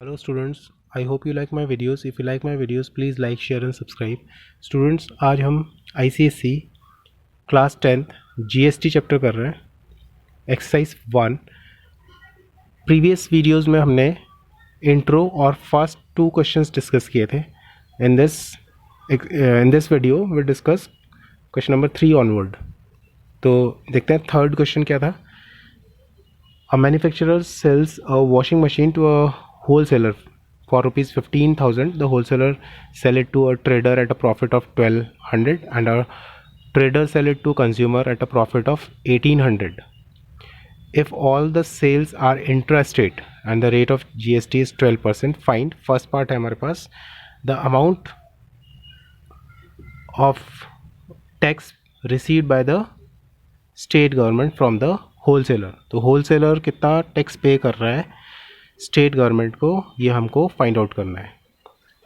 Hello students, I hope you like my videos. If you like my videos, please like, share and subscribe. Students, आज हम ICSE class 10th GST chapter कर रहे हैं exercise 1। Previous videos में हमने intro और first 2 questions discuss किए थे। In this video we discuss question number 3 onward. तो देखते हैं थर्ड क्वेश्चन क्या था। A manufacturer sells a washing machine to a wholesaler for rupees 15,000. The wholesaler sell it to a trader at a profit of 1,200 and a trader sell it to consumer at a profit of 1,800. If all the sales are intrastate and the rate of GST is 12%, find first part है हमारे पास the amount of tax received by the state government from the wholesaler. तो wholesaler कितना tax पे कर रहा है state government को, ये हमको फाइंड आउट करना है।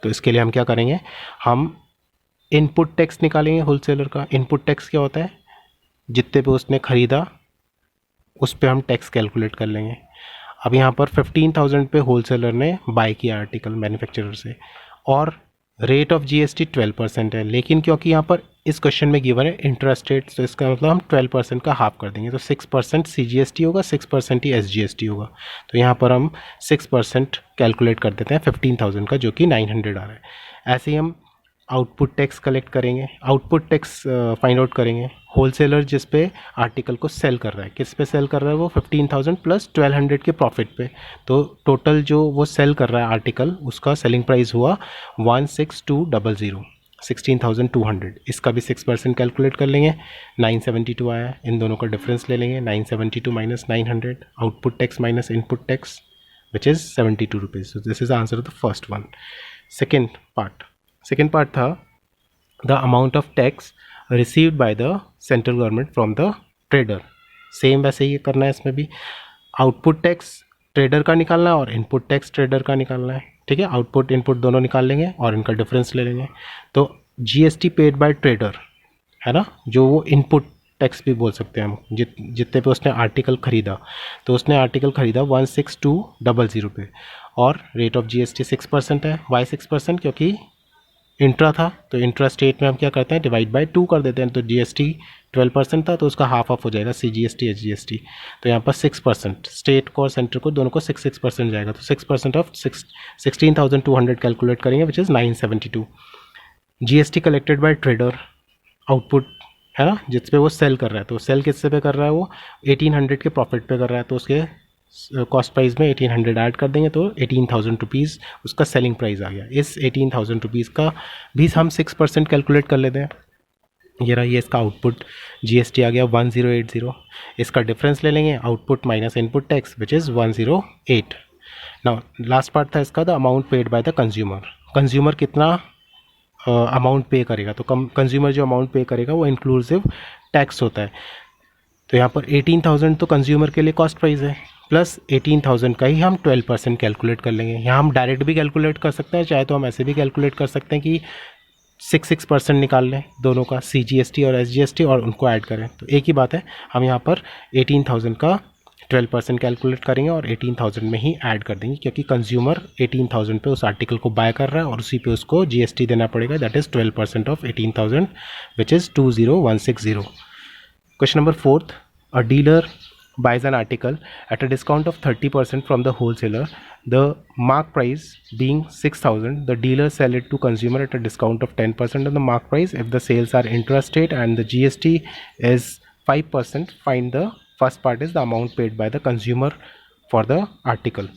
तो इसके लिए हम क्या करेंगे, हम इनपुट टैक्स निकालेंगे होलसेलर का। इनपुट टैक्स क्या होता है, जितने पे उसने ख़रीदा उस पे हम टैक्स कैलकुलेट कर लेंगे। अब यहाँ पर 15,000 पे होलसेलर ने बाय किया आर्टिकल मैन्युफैक्चरर से और रेट ऑफ जीएसटी 12% है, लेकिन क्योंकि यहाँ पर इस क्वेश्चन में गिवन है इंट्रास्ट रेट, तो इसका मतलब हम 12% का हाफ कर देंगे। तो 6% CGST होगा, 6% ही SGST होगा। तो यहाँ पर हम 6% कैलकुलेट कर देते हैं 15,000 का, जो कि 900 आ रहा है। ऐसे ही हम आउटपुट टैक्स कलेक्ट करेंगे, आउटपुट टैक्स फाइंड आउट करेंगे। होलसेलर जिस पे आर्टिकल को सेल कर रहा है, किस पे सेल कर रहा है वो 15,000 प्लस 1,200 के प्रॉफिट पे। तो टोटल जो वो सेल कर रहा है आर्टिकल, उसका सेलिंग प्राइस हुआ 16,200, 16,200। इसका भी 6% कैलकुलेट कर लेंगे, 972 आया है। इन दोनों का डिफरेंस ले लेंगे, 972 minus 900, output tax minus input tax which is 72 rupees. This is answer of the first one. Second part था the amount of tax received by the central government from the trader. Same वैसे ही करना है इसमें भी। Output tax trader का निकालना है और इनपुट टैक्स ट्रेडर का निकालना है। ठीक है, आउटपुट इनपुट दोनों निकाल लेंगे और इनका डिफरेंस ले लेंगे। तो जीएसटी पेड बाय ट्रेडर है ना, जो वो इनपुट टैक्स भी बोल सकते हैं हम, जितने पे उसने आर्टिकल ख़रीदा। तो उसने आर्टिकल ख़रीदा 16,200 पे और रेट ऑफ जीएसटी 6% है। वाई 6%? क्योंकि इंट्रा था, तो इंट्रा स्टेट में हम क्या करते हैं, डिवाइड बाय 2 कर देते हैं। तो जीएसटी 12% था, तो उसका हाफ ऑफ हो जाएगा CGST SGST। तो यहाँ पर 6% स्टेट को और सेंटर को दोनों को 6% जाएगा। तो 6% ऑफ 16,200 कैलकुलेट करेंगे which is 972। GST collected by trader, output है ना, जिस पे वो सेल कर रहा है। तो सेल किससे पे कर रहा है वो 1,800 के प्रॉफिट पे कर रहा है। तो उसके कॉस्ट प्राइस में 1,800 ऐड कर देंगे, तो 18,000 रुपीज़ उसका सेलिंग प्राइस आ गया। इस 18,000 रुपीज़ का भी हम 6% कैलकुलेट कर लेते हैं। ये रहा, ये इसका आउटपुट जीएसटी आ गया 1080। इसका डिफरेंस ले लेंगे, output minus input tax which is 108। Now last part था इसका the amount paid by the consumer. Consumer कितना अमाउंट पे करेगा, तो कंज्यूमर जो अमाउंट पे करेगा वो इंक्लूसिव टैक्स होता है। तो यहाँ पर 18,000 तो कंज्यूमर के लिए कॉस्ट प्राइस है, प्लस 18,000 का ही हम 12% कैलकुलेट कर लेंगे। यहाँ हम डायरेक्ट भी कैलकुलेट कर सकते हैं, चाहे तो हम ऐसे भी कैलकुलेट कर सकते हैं कि 6% निकाल लें दोनों का, CGST और SGST, और उनको ऐड करें। तो एक ही बात है, हम यहाँ पर 18,000 का 12% कैलकुलेट करेंगे और 18,000 में ही ऐड कर देंगे, क्योंकि कंज्यूमर 18,000 पे उस आर्टिकल को बाय कर रहा है और उसी पे उसको GST देना पड़ेगा। That is 12% of 18,000 which is 20,160। Question number 4th, a dealer buys an article at a discount of 30% from the wholesaler. The mark price being 6,000, the dealer sell it to consumer at a discount of 10% on the mark price. If the sales are intrastate and the GST is 5%, find the first part is the amount paid by the consumer for the article.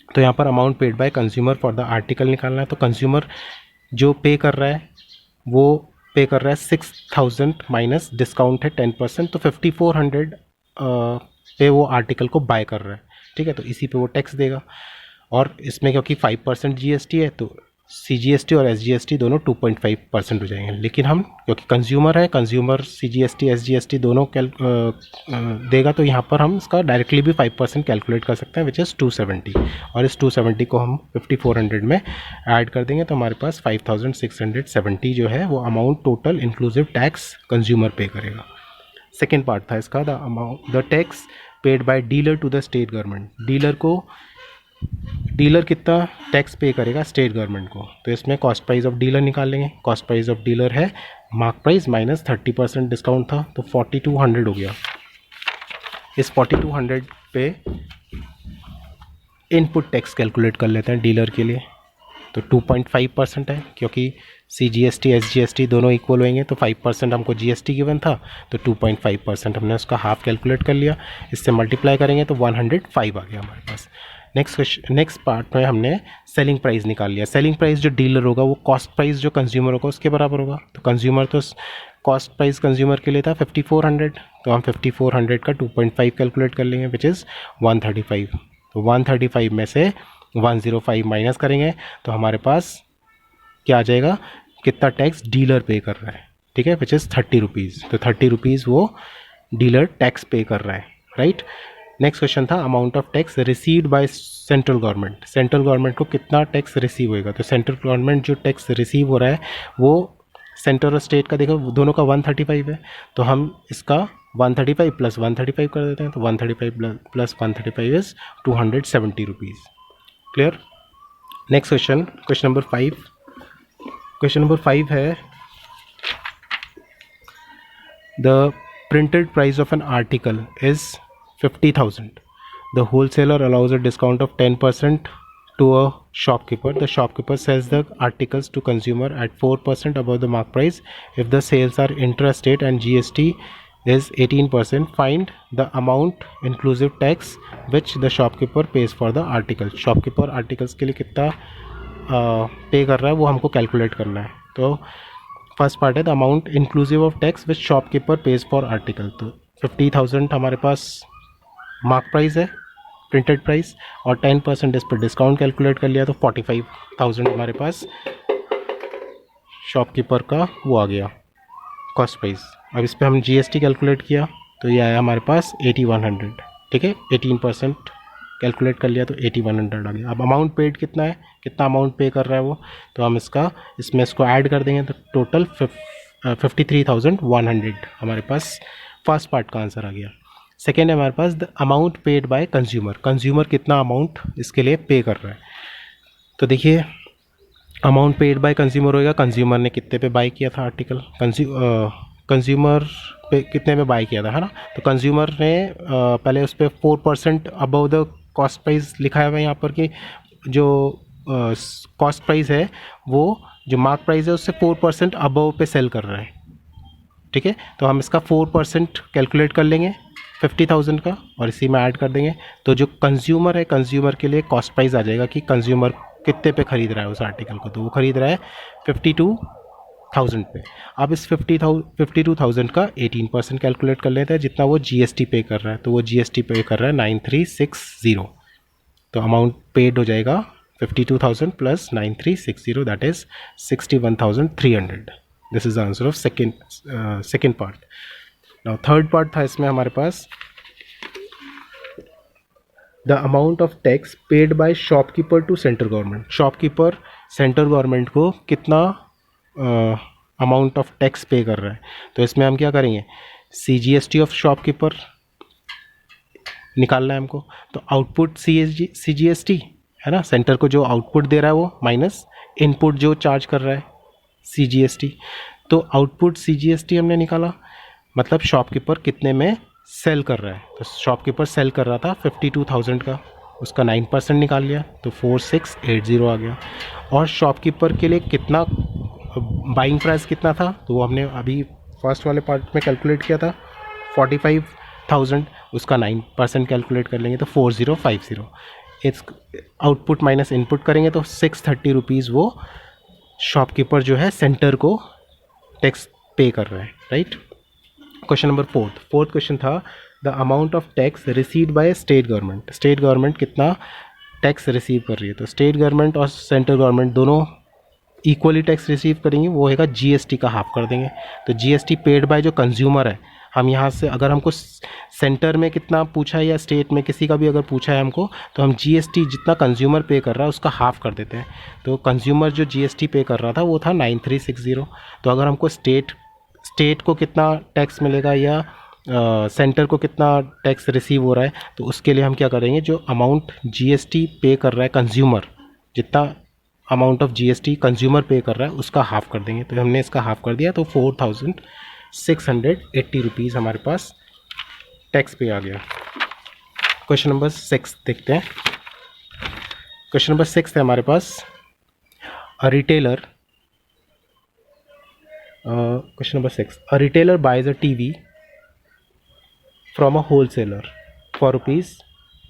तो यहाँ पर amount paid by consumer for the article निकालना है। तो consumer जो पे कर रहा है वो पे कर रहा है 6,000 माइनस डिस्काउंट है 10%, तो 5,400 पे वो आर्टिकल को बाय कर रहा है। ठीक है, तो इसी पे वो टैक्स देगा। और इसमें क्योंकि 5% जीएसटी है, तो CGST और SGST दोनों 2.5% हो जाएंगे। लेकिन हम क्योंकि कंज्यूमर है, कंज्यूमर CGST SGST दोनों देगा, तो यहाँ पर हम इसका डायरेक्टली भी 5% कैलकुलेट कर सकते हैं विच इज़ 270। और इस 270 को हम 5,400 में ऐड कर देंगे, तो हमारे पास 5,670 जो है वो amount total inclusive tax consumer pay करेगा। सेकेंड पार्ट था इसका the tax paid by dealer to the state government. Dealer को डीलर कितना टैक्स पे करेगा स्टेट गवर्नमेंट को, तो इसमें कॉस्ट प्राइस ऑफ डीलर निकाल लेंगे। कॉस्ट प्राइस ऑफ डीलर है मार्क प्राइस माइनस 30% डिस्काउंट था, तो 4200 हो गया। इस 4200 पे इनपुट टैक्स कैलकुलेट कर लेते हैं डीलर के लिए, तो 2.5% है, क्योंकि CGST SGST दोनों इक्वल होंगे, तो 5% हमको GST गिवन था, तो 2.5% हमने उसका हाफ कैलकुलेट कर लिया। इससे मल्टीप्लाई करेंगे तो 105 आ गया हमारे पास। नेक्स्ट पार्ट में हमने सेलिंग प्राइस निकाल लिया। सेलिंग प्राइस जो डीलर होगा वो कॉस्ट प्राइस जो कंज्यूमर होगा उसके बराबर होगा। तो कंज्यूमर तो कॉस्ट प्राइस कंज्यूमर के लिए था 5400, तो हम 5400 का 2.5 कैलकुलेट कर लेंगे विच इज़ 135। तो 135 में से 105 माइनस करेंगे तो हमारे पास क्या आ जाएगा, कितना टैक्स डीलर पे कर रहा है, ठीक है, विच इज़ 30 रुपीज़। तो 30 रुपीज़ वो डीलर टैक्स पे कर रहा है, राइट। नेक्स्ट क्वेश्चन था amount of tax received by central government. Central government को कितना टैक्स रिसीव होएगा, तो सेंट्रल गवर्नमेंट जो टैक्स रिसीव हो रहा है वो सेंटर और स्टेट का देखो दोनों का 135 है, तो हम इसका 135 प्लस 135 कर देते हैं, तो 135 plus 135 is 270 rupees. Clear. Next question, question number 5। Question number 5 है the printed price of an article is 50,000. The wholesaler allows a discount of 10% to a shopkeeper. The shopkeeper sells the articles to consumer at 4% above the mark price. If the sales are intrastate and GST is 18%, find the amount inclusive tax which the shopkeeper pays for the article. Shopkeeper articles के लिए कितना pay कर रहा है वो हमको calculate करना है। तो फर्स्ट पार्ट है the amount inclusive of tax which shopkeeper page for article. तो 50,000 हमारे पास मार्क प्राइस है, प्रिंटेड प्राइस, और 10% इस पर डिस्काउंट कैलकुलेट कर लिया, तो 45,000 हमारे पास शॉपकीपर का वो आ गया कॉस्ट प्राइस। अब इस पर हम GST कैलकुलेट किया तो ये आया हमारे पास 8100, ठीक है, 18% कैलकुलेट कर लिया तो 8100 आ गया। अब अमाउंट पेड कितना है, कितना अमाउंट पे कर रहा है वो, तो हम इसमें इसको ऐड कर देंगे तो टोटल 53,100 हमारे पास फर्स्ट पार्ट का आंसर आ गया। सेकेंड है हमारे पास the amount paid by consumer. Consumer कितना अमाउंट इसके लिए पे कर रहा है, तो देखिए अमाउंट पेड बाय कंज्यूमर होगा, कंज्यूमर ने कितने पे बाय किया था आर्टिकल, कंज्यूमर पे कितने में बाय किया था, है ना। तो कंज्यूमर ने पहले उस पर 4% अबव द कॉस्ट प्राइस लिखा हुआ है यहाँ पर कि जो कॉस्ट प्राइस है वो जो मार्क प्राइस है उससे 4% अबव पे सेल कर रहा है, ठीक है। तो हम इसका 4% कैलकुलेट कर लेंगे 50,000 का और इसी में ऐड कर देंगे, तो जो कंज्यूमर है कंज्यूमर के लिए कॉस्ट प्राइस आ जाएगा कि कंज्यूमर कितने पे ख़रीद रहा है उस आर्टिकल को, तो वो ख़रीद रहा है 52,000 पे। अब इस 52,000 का 18% कैलकुलेट कर लेते हैं जितना वो GST पे कर रहा है, तो वो GST पे कर रहा है 9360, तो अमाउंट पेड हो जाएगा 52,000 plus 9360 that is 61,300। This is the answer of second part. Now third part था इसमें हमारे पास the amount of tax paid by shopkeeper to central government. Shopkeeper central government को कितना अमाउंट ऑफ टैक्स पे कर रहा है, तो इसमें हम क्या करेंगे CGST ऑफ शॉपकीपर निकालना है हमको, तो आउटपुट CGST है ना, सेंटर को जो आउटपुट दे रहा है वो माइनस इनपुट जो चार्ज कर रहा है CGST, तो आउटपुट CGST हमने निकाला, मतलब शॉपकीपर कितने में सेल कर रहा है, तो शॉपकीपर सेल कर रहा था 52,000 का, उसका 9% निकाल लिया तो 4680 आ गया। और शॉपकीपर के लिए कितना बाइंग प्राइस कितना था, तो वो हमने अभी फर्स्ट वाले पार्ट में कैलकुलेट किया था 45,000, उसका 9% कैलकुलेट कर लेंगे तो 4050। इस आउटपुट माइनस इनपुट करेंगे तो 630 रुपीज़ वो शॉपकीपर जो है सेंटर को टैक्स पे कर रहा है, right. Question number fourth question था the amount of tax received by state government. State government कितना टैक्स रिसीव कर रही है, तो स्टेट गवर्नमेंट और सेंट्रल गवर्नमेंट दोनों इक्वली टैक्स रिसीव करेंगे, वो होगा GST का हाफ कर देंगे। तो GST पेड बाय जो कंज्यूमर है, हम यहाँ से अगर हमको सेंटर में कितना पूछा है या स्टेट में किसी का भी अगर पूछा है हमको, तो हम GST जितना कंज्यूमर पे कर रहा है उसका हाफ कर देते हैं। तो कंज्यूमर जो GST पे कर रहा था वो था 9360, तो अगर हमको स्टेट को कितना टैक्स मिलेगा या सेंटर को कितना टैक्स रिसीव हो रहा है, तो उसके लिए हम क्या करेंगे, जो अमाउंट जीएसटी पे कर रहा है कंज्यूमर, जितना अमाउंट ऑफ जीएसटी कंज्यूमर पे कर रहा है उसका हाफ कर देंगे। तो हमने इसका हाफ कर दिया, तो 4680 रुपीज़ हमारे पास टैक्स पे आ गया। क्वेश्चन नंबर 6 देखते हैं। क्वेश्चन नंबर 6 है हमारे पास, a retailer, question number 6, a retailer buys a TV from a wholesaler for rupees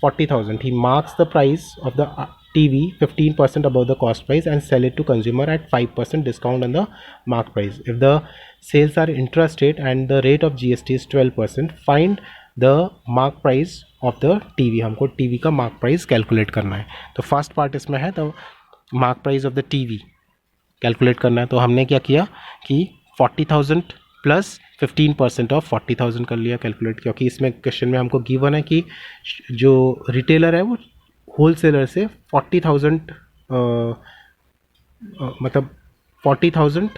40,000. He marks the price of the TV 15% above the cost price and sell it to consumer at 5% discount on the mark price. If the sales are intrastate and the rate of GST is 12%, find the mark price of the TV. हमको TV का mark price calculate करना है। तो first part इसमें है तो mark price of the TV calculate करना है। तो हमने क्या किया कि 40,000 प्लस 15% ऑफ 40,000 कर लिया कैलकुलेट, क्योंकि इसमें क्वेश्चन में हमको गिवन है कि जो रिटेलर है वो होल सेलर से 40,000 मतलब 40,000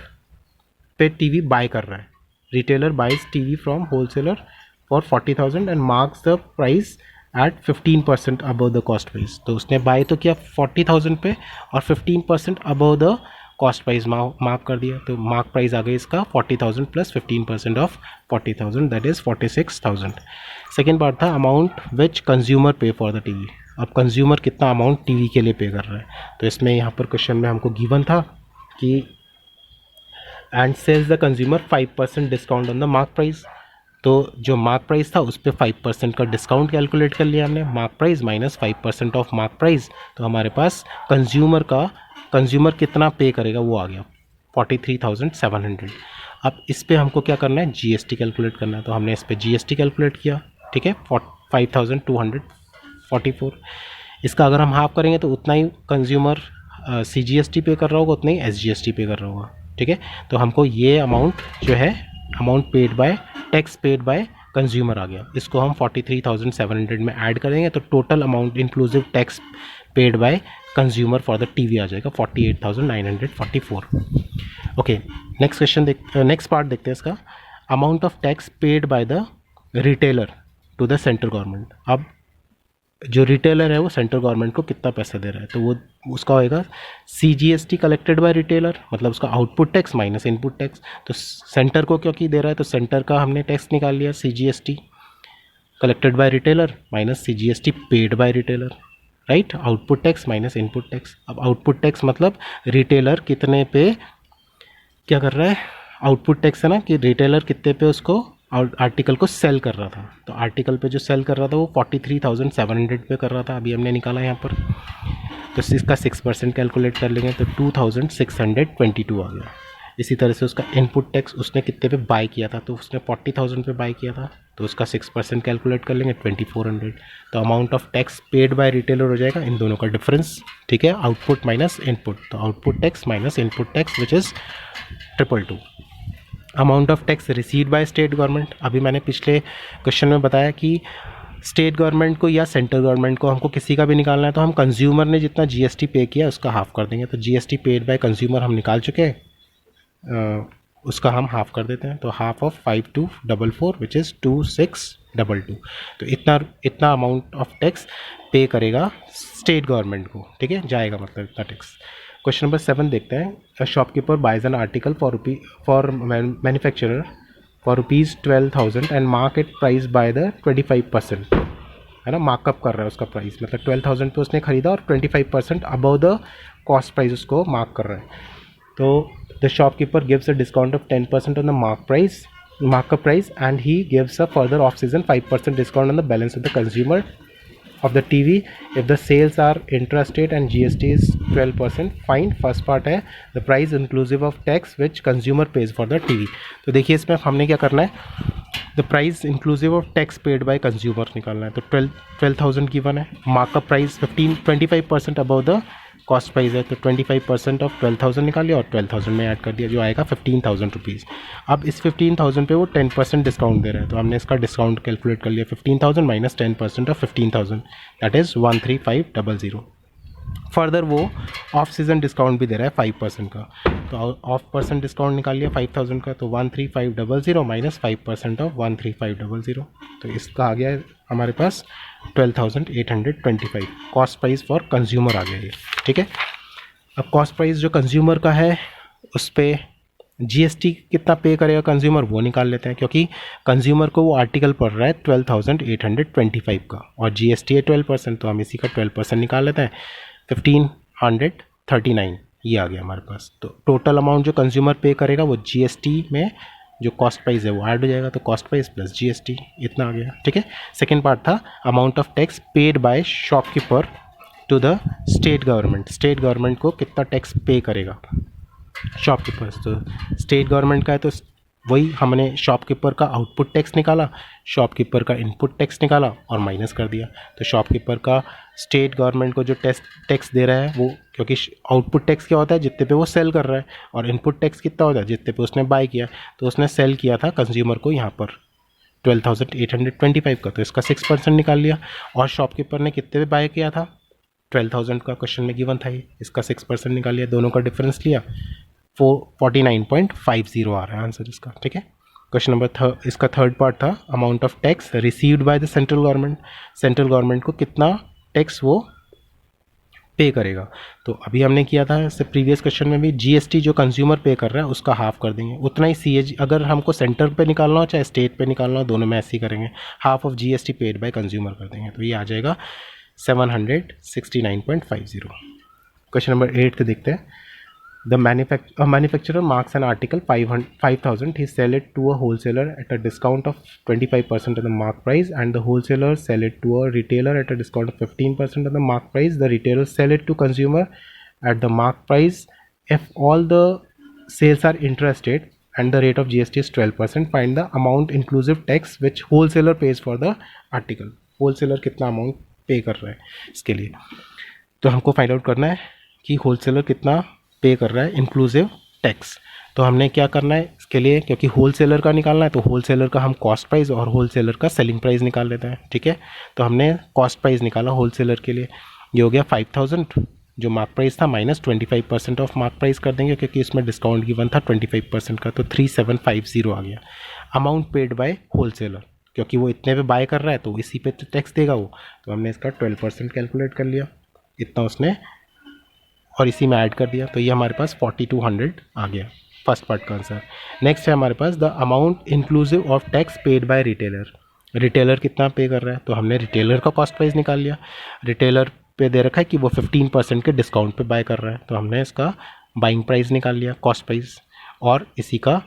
पे टीवी बाय कर रहा है। Retailer buys TV from wholesaler for 40,000 and marks the price at 15% above the cost price. तो उसने बाय तो किया 40,000 पे और 15% above the cost price mark कर दिया। तो मार्क प्राइस आ गई इसका 40,000 plus 15% of 40,000, that is 46,000। Second part था amount which consumer pay for the TV. अब कंज्यूमर कितना अमाउंट टीवी के लिए पे कर रहा है, तो इसमें यहाँ पर क्वेश्चन में हमको गिवन था कि and sells the consumer 5% discount on the mark price. तो जो मार्क प्राइस था उस पर 5% का डिस्काउंट कैलकुलेट कर लिया हमने, mark price minus 5% of mark price. तो हमारे पास कंज्यूमर कितना पे करेगा वो आ गया 43,700। अब इस पे हमको क्या करना है, जीएसटी कैलकुलेट करना है। तो हमने इस पे जीएसटी कैलकुलेट किया, ठीक है, 5,244। इसका अगर हम हाफ करेंगे तो उतना ही कंज्यूमर सीजीएसटी पे कर रहा होगा, उतना ही एसजीएसटी पे कर रहा होगा, ठीक है। तो हमको ये अमाउंट जो है amount paid by tax paid by consumer आ गया। इसको हम 43,700 में ऐड करेंगे तो total amount inclusive tax paid by consumer for the TV आ जाएगा 48,944। ओके, नेक्स्ट पार्ट देखते हैं इसका, amount of tax paid by the retailer to the central government. अब जो रिटेलर है वो सेंट्रल गवर्नमेंट को कितना पैसा दे रहा है, तो वो उसका होएगा सीजीएसटी कलेक्टेड बाय रिटेलर, मतलब उसका output tax minus input tax. तो सेंटर को क्योंकि दे रहा है तो सेंटर का हमने टैक्स निकाल लिया, CGST collected by retailer minus CGST paid by retailer, right, output tax minus input tax. अब आउटपुट टैक्स मतलब रिटेलर कितने पे क्या कर रहा है, आउटपुट टैक्स है ना कि रिटेलर कितने पे उसको आर्टिकल को सेल कर रहा था। तो आर्टिकल पे जो सेल कर रहा था वो 43,700 पे कर रहा था, अभी हमने निकाला यहाँ पर। तो इसका 6% कैलकुलेट कर लेंगे तो 2,622 आ गया। इसी तरह से उसका इनपुट टैक्स उसने कितने पे बाय किया था, तो उसने 40,000 पे बाय किया था, तो उसका 6% कैलकुलेट कर लेंगे 2,400। तो amount of tax paid by retailer हो जाएगा इन दोनों का डिफरेंस, ठीक है, आउटपुट माइनस इनपुट। तो output tax minus input tax which is 222। Amount of tax received by state government, अभी मैंने पिछले क्वेश्चन में बताया कि स्टेट गवर्नमेंट को या सेंट्रल गवर्नमेंट को हमको किसी का भी निकालना है तो हम कंज्यूमर ने जितना जीएसटी पे किया उसका हाफ कर देंगे। तो जीएसटी पेड बाय कंज्यूमर हम निकाल चुके हैं, उसका हम हाफ कर देते हैं। तो हाफ ऑफ 5244 विच इज़ 2622। तो इतना अमाउंट ऑफ टैक्स पे करेगा स्टेट गवर्नमेंट को, ठीक है, जाएगा मतलब इतना टैक्स। क्वेश्चन नंबर 7 देखते हैं, shopkeeper buys an article for manufacturer for ₹12,000 and market price by the 25%, है ना, मार्कअप कर रहा है उसका प्राइस, मतलब 12,000 पे उसने खरीदा और 25% अबव द कॉस्ट प्राइस उसको मार्क कर रहा है। तो the shopkeeper gives a discount of 10% on the markup price and he gives a further off season 5% discount on the balance of the consumer of the TV if the sales are intrastate and GST is 12%. Find first part है the price inclusive of tax which consumer pays for the TV। तो देखिए इसमें हमने क्या करना है, the price inclusive of tax paid by consumer निकालना है। तो 12,000 गिवन है, markup price 25% above the cost price है, तो 25% ऑफ 12,000 निकाल लिया और 12,000 में ऐड कर दिया जो आएगा 15,000 रुपीज़। अब इस 15,000 पे वो 10% डिस्काउंट दे रहा है, तो हमने इसका डिस्काउंट कैलकुलेट कर लिया 15,000 minus 10% of 15,000 that is 13,500। Further वो ऑफ सीज़न डिस्काउंट भी दे रहा है 5% का, तो ऑफ परसेंट डिस्काउंट निकाल लिया 5000 का, तो 13500 माइनस 5% ऑफ 13500, तो इसका आ गया है हमारे पास 12825 कॉस्ट प्राइस फॉर कंज्यूमर आ गया ये, ठीक है। अब कॉस्ट प्राइस जो कंज्यूमर का है उस पर जीएसटी कितना पे करेगा कंज्यूमर वो निकाल लेते हैं, क्योंकि कंज्यूमर को वो आर्टिकल पड़ रहा है 12825 का और जीएसटी है 12%, तो हम इसी का 12% निकाल लेते हैं 1539 ये आ गया हमारे पास। तो टोटल अमाउंट जो कंज्यूमर पे करेगा वो जीएसटी में जो कॉस्ट प्राइस है वो ऐड हो जाएगा, तो कॉस्ट प्राइस प्लस जीएसटी इतना आ गया, ठीक है। सेकेंड पार्ट था amount of tax paid by shopkeeper to the state government, state government को कितना टैक्स पे करेगा शॉपकीपर्स, तो स्टेट गवर्नमेंट का है तो वही हमने शॉपकीपर का आउटपुट टैक्स निकाला, शॉपकीपर का इनपुट टैक्स निकाला और माइनस कर दिया, तो शॉपकीपर का स्टेट गवर्नमेंट को जो टैक्स दे रहा है वो, क्योंकि आउटपुट टैक्स क्या होता है जितने पे वो सेल कर रहा है, और इनपुट टैक्स कितना होता है जितने पे उसने बाय किया, तो उसने सेल किया था कंज्यूमर को यहाँ पर 12825 का, तो इसका 6% निकाल लिया, और शॉपकीपर ने कितने पे बाय किया था 12000 का क्वेश्चन में गिवन था ये, इसका 6% निकाल लिया, दोनों का डिफरेंस लिया 49.50 आ रहा है आंसर इसका, ठीक है। क्वेश्चन नंबर इसका थर्ड पार्ट था amount of tax received by the central government, central government को कितना टैक्स वो पे करेगा, तो अभी हमने किया था इससे प्रीवियस क्वेश्चन में भी, जीएसटी जो कंज्यूमर पे कर रहा है उसका हाफ कर देंगे, उतना ही सीएजी अगर हमको सेंटर पे निकालना हो चाहे स्टेट पे निकालना हो दोनों में ऐसे ही करेंगे, half of GST paid by consumer कर देंगे, तो ये आ जाएगा 769.50। क्वेश्चन नंबर 8 देखते हैं। The manufacturer marks an article 5,000. He sell it to a wholesaler at a discount of 25% of the mark price, and the wholesaler sell it to a retailer at a discount of 15% of the mark price. The retailer sell it to consumer at the mark price. If all the sales are interested and the rate of GST is 12%, find the amount inclusive tax which wholesaler pays for the article. Wholesaler कितना amount पे कर रहा है इसके लिए, तो हमको find out करना है कि होलसेलर कितना पे कर रहा है इंक्लूसिव टैक्स। तो हमने क्या करना है इसके लिए, क्योंकि होलसेलर का निकालना है तो होलसेलर का हम कॉस्ट प्राइस और होलसेलर का सेलिंग प्राइस निकाल लेते हैं, ठीक है। तो हमने कॉस्ट प्राइस निकाला होलसेलर के लिए, ये हो गया 5000 जो मार्क प्राइस था माइनस 25% ऑफ मार्क प्राइस कर देंगे, क्योंकि इसमें डिस्काउंट गिवन था 25% का, तो 3750 आ गया। अमाउंट पेड बाय होलसेलर, क्योंकि वो इतने पे बाय कर रहा है तो इसी पे तो टैक्स देगा वो, तो हमने इसका 12% कैलकुलेट कर लिया, इतना उसने और इसी में ऐड कर दिया, तो ये हमारे पास 4200 आ गया फर्स्ट पार्ट का आंसर। नेक्स्ट है हमारे पास the amount inclusive of tax paid by retailer, retailer कितना पे कर रहा है, तो हमने रिटेलर का कॉस्ट प्राइस निकाल लिया, रिटेलर पे दे रखा है कि वो 15% के डिस्काउंट पे बाय कर रहा है, तो हमने इसका बाइंग प्राइस निकाल लिया कॉस्ट प्राइस, और इसी का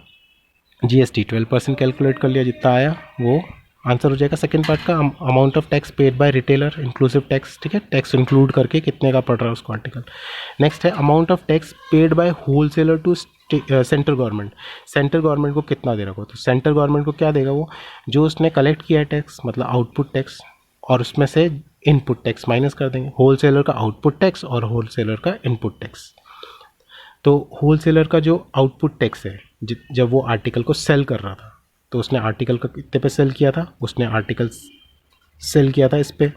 जीएसटी 12% कैलकुलेट कर लिया, जितना आया वो आंसर हो जाएगा सेकंड पार्ट का। Amount of tax paid by retailer inclusive tax, ठीक है, टैक्स इंक्लूड करके कितने का पड़ रहा है उसको आर्टिकल। नेक्स्ट है amount of tax paid by wholesaler to central government, central government को कितना दे रहा हो, तो सेंट्रल गवर्नमेंट को क्या देगा वो जो उसने कलेक्ट किया है टैक्स, मतलब आउटपुट टैक्स, और उसमें से इनपुट टैक्स माइनस कर देंगे, होलसेलर का आउटपुट टैक्स और होलसेलर का इनपुट टैक्स। तो होलसेलर का जो आउटपुट टैक्स है जब वो आर्टिकल को सेल कर रहा था तो उसने आर्टिकल का कितने पे सेल किया था, उसने आर्टिकल सेल किया था इस पे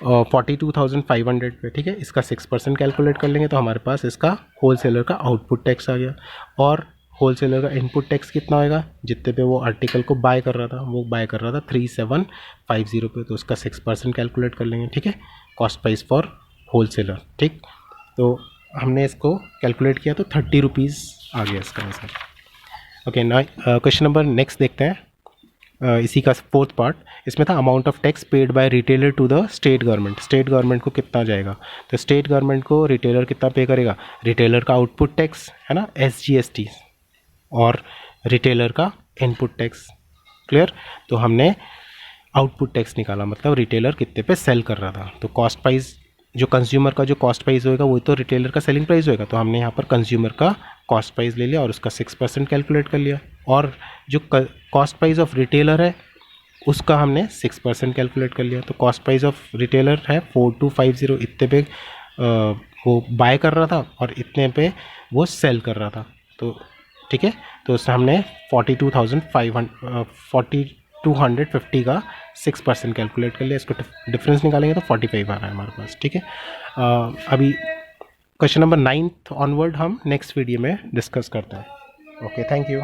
42,500 पे, ठीक है। इसका 6% कैलकुलेट कर लेंगे तो हमारे पास इसका होलसेलर का आउटपुट टैक्स आ गया, और होलसेलर का इनपुट टैक्स कितना होएगा जितने पे वो आर्टिकल को बाय कर रहा था, वो बाय कर रहा था 3750 पे, तो उसका 6% कैलकुलेट कर लेंगे, ठीक है, कॉस्ट प्राइस फॉर होलसेलर, ठीक। तो हमने इसको कैलकुलेट किया तो 30 रुपीज़ आ गया इसका आंसर। ओके ना, क्वेश्चन नंबर नेक्स्ट देखते हैं, इसी का फोर्थ पार्ट, इसमें था amount of tax paid by retailer to the state government, state government को कितना जाएगा, तो स्टेट गवर्नमेंट को रिटेलर कितना पे करेगा, रिटेलर का आउटपुट टैक्स है ना SGST, और रिटेलर का इनपुट टैक्स, क्लियर। तो हमने आउटपुट टैक्स निकाला, मतलब रिटेलर कितने पे सेल कर रहा था, तो कॉस्ट प्राइस जो कंज्यूमर का जो कॉस्ट प्राइस होएगा वो तो रिटेलर का सेलिंग प्राइस होएगा, तो हमने यहाँ पर कंज्यूमर का कॉस्ट प्राइस ले लिया और उसका 6% कैलकुलेट कर लिया, और जो कॉस्ट प्राइस ऑफ रिटेलर है उसका हमने 6% कैलकुलेट कर लिया, तो कॉस्ट प्राइस ऑफ रिटेलर है 4250, इतने पे वो बाय कर रहा था और इतने पे वो सेल कर रहा था, तो ठीक है, तो उससे हमने 42,500 250 का 6% कैलकुलेट कर लिया, इसको डिफरेंस निकालेंगे तो 45 आ रहा है हमारे पास, ठीक है। अभी क्वेश्चन नंबर 9 ऑनवर्ड हम नेक्स्ट वीडियो में डिस्कस करते हैं। Okay, thank you.